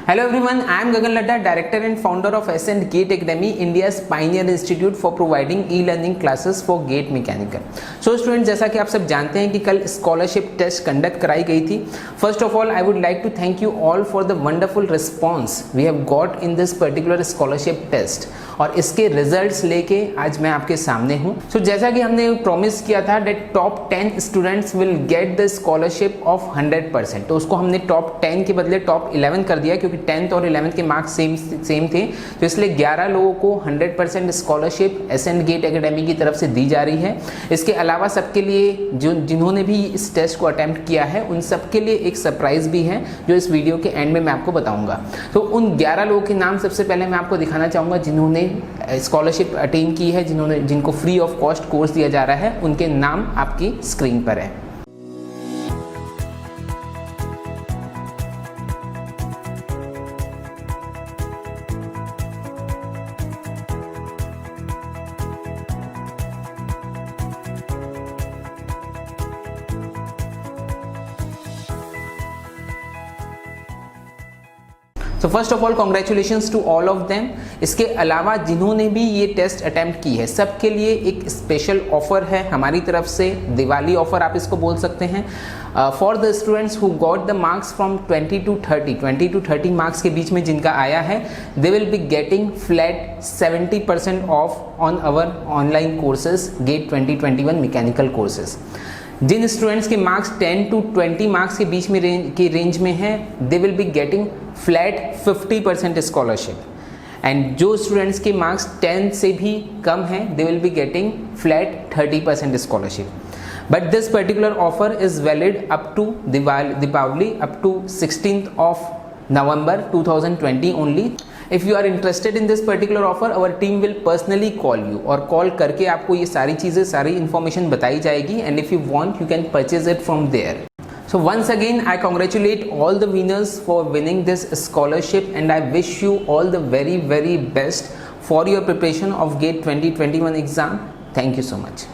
Hello everyone, I am Gagan Ladda, Director and Founder of S & Gate Academy, India's pioneer institute for providing e-learning classes for gate mechanical. So students, जैसा कि आप सब जानते हैं कि कल scholarship test conduct कराई गई थी. First of all I would like to thank you all for the wonderful response we have got in this particular scholarship test और इसके रिजल्ट्स लेके आज मैं आपके सामने हूँ. सो जैसा कि हमने प्रॉमिस किया था that top 10 students will get the scholarship of 100%, तो उसको हमने टॉप 10 के बदले टॉप 11 कर दिया क्योंकि 10th और 11th के मार्क्स सेम थे. तो इसलिए 11 लोगों को 100% scholarship s and GATE academy की तरफ से दी जा रही है. इसके अलावा सबके लिए जिन्होंने भी इस टेस्ट को अटेम्प्ट किया है उन सबके लिए एक सरप्राइज भी है जो इस वीडियो के एंड में मैं आपको बताऊंगा. तो उन 11 लोगों के नाम सबसे पहले मैं आपको दिखाना चाहूँगा जिन्होंने स्कॉलरशिप अटेन की है, जिनको फ्री ऑफ कॉस्ट कोर्स दिया जा रहा है. उनके नाम आपकी स्क्रीन पर है. तो first of all congratulations to all of them. इसके अलावा जिन्होंने भी ये टेस्ट अटेम्प्ट की है सबके लिए एक स्पेशल ऑफर है हमारी तरफ से, दिवाली ऑफर आप इसको बोल सकते हैं. For the students who got the marks from 20 to 30 marks के बीच में जिनका आया है, they will be getting flat 70% off on our online courses GATE 2021 mechanical courses. जिन स्टूडेंट्स के मार्क्स 10 to 20 मार्क्स के बीच में रेंज में है, they will be getting flat 50% scholarship. And जो स्टूडेंट्स के मार्क्स 10 से भी कम हैं, they will be getting flat 30% scholarship. But this particular offer is valid up to Deepawali, up to 16th of November 2020 only. If you are interested in this particular offer, our team will personally call you और call करके आपको ये सारी चीज़ें, सारी information बताई जाएगी. And if you want you can purchase it from there. So once again, I congratulate all the winners for winning this scholarship and I wish you all the very best for your preparation of GATE 2021 exam. Thank you so much.